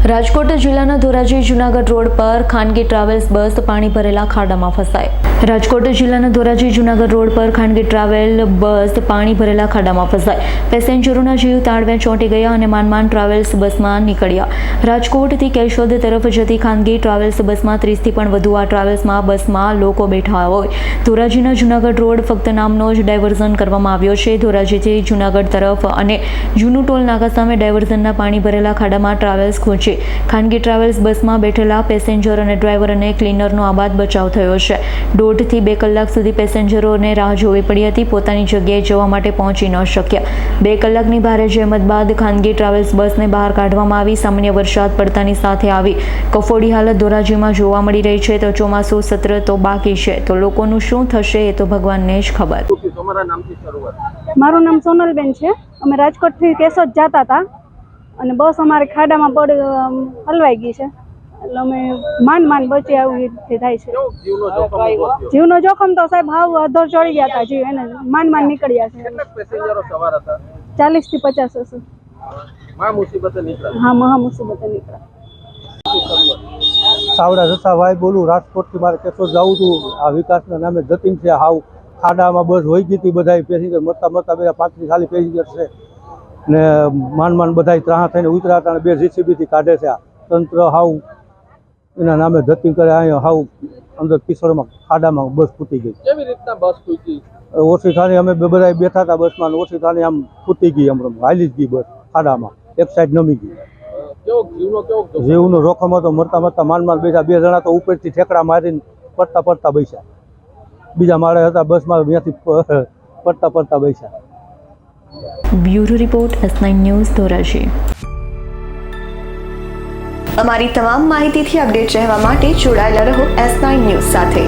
રાજકોટ જિલ્લાના ધોરાજી જૂનાગઢ રોડ પર ખાનગી ટ્રાવેલ્સ બસ પાણી ભરેલા ખાડામાં ફસાઈ। રાજકોટ જિલ્લાના ધોરાજી જૂનાગઢ રોડ પર ખાનગી ટ્રાવેલ બસ પાણી ભરેલા ખાડામાં ફસાઈ। પેસેન્જરોના જીવ તાળવે ચોંટી ગયા અને માંડ ટ્રાવેલ્સ બસમાં નીકળ્યા। રાજકોટથી કેશોદ તરફ જતી ખાનગી ટ્રાવેલ્સ બસમાં 30થી પણ વધુ આ ટ્રાવેલ્સમાં બસમાં લોકો બેઠા હોય। ધોરાજીના જૂનાગઢ રોડ ફક્ત નામનો જ ડાયવર્ઝન કરવામાં આવ્યો છે। ધોરાજીથી જૂનાગઢ તરફ અને જૂનું ટોલ નાકા સામે ડાયવર્ઝનના પાણી ભરેલા ખાડામાં ટ્રાવેલ્સ ખૂંચી। ખાનગી ટ્રાવેલ્સ બસમાં બેઠેલા પેસેન્જર અને ડ્રાઈવર અને ક્લીનરનો આબાદ બચાવ થયો છે। 1.5 થી 2 કલાક સુધી પેસેન્જરોને રાહ જોવી પડી હતી, પોતાની જગ્યાએ જવા માટે પહોંચી ન શક્યા। 2 કલાકની ભારે જહેમત બાદ ખાનગી ટ્રાવેલ્સ બસને બહાર કાઢવામાં આવી। સામાન્ય વરસાદ પડતાની સાથે આવી કફોડી હાલત ધોરાજીમાં જોવા મળી રહી છે। તો ચોમાસું સત્ર તો બાકી છે, તો લોકોનું શું થશે એ તો ભગવાનને જ ખબર। મારું નામ સોનલબેન છે। અમે રાજકોટથી કેશોદ જતા હતા અને બસ અમારે ખાડામાં હલવાઈ ગઈ છે, એટલે અમે માંડ બચી આવી રીતે થાય છે। જીવનો જોખમ તો સાહેબ હાવ અધર ચડી ગયા હતા, જીવ એને માંડ નીકળ્યા છે। 40 થી 50 હશે। હા, મહા મુસીબતે નીકળ્યા। સાવડા રસાભાઈ બોલું, રાજકોટથી મારે કેશોદ જવું હતું। આ વિકાસના નામે જતીન છે, હાવ ખાડામાં બસ હોઈ ગઈ હતી। બધા પેસેન્જર મરતા બધા 35 પેસેન્જર છે ને માંડ બધા ત્રાહ થઈને ઉતરાતા અને 2 જીસીબીથી કાઢે છે। તંત્ર હાવ એના નામે જતીન કરે। અહીંયા હાવ અંદર કિશોરમાં ખાડામાં બસ ફૂટી ગઈ। કેવી રીતના બસ ફૂટી? ઓછી થાની અમે બધા બેઠા હતા બસમાં, ઓછી થાની આમ ફૂટી ગઈ, હમણાં હાલી જ ગઈ બસ ખાડામાં, એક સાઈડ નમી ગઈ। જીવનો જોખમ હતો, મરતા માંડ બેઠા। 2 જણા તો ઉપરથી ઠેકડા મારીને પડતા બેસ્યા। બીજા માળે હતા બસમાં, ત્યાંથી પડતા બેસ્યા। Bureau report S9 news Dhoraji. અમારી તમામ માહિતીથી અપડેટ રહેવા માટે જોડાયેલા રહો S9 ન્યૂઝ સાથે।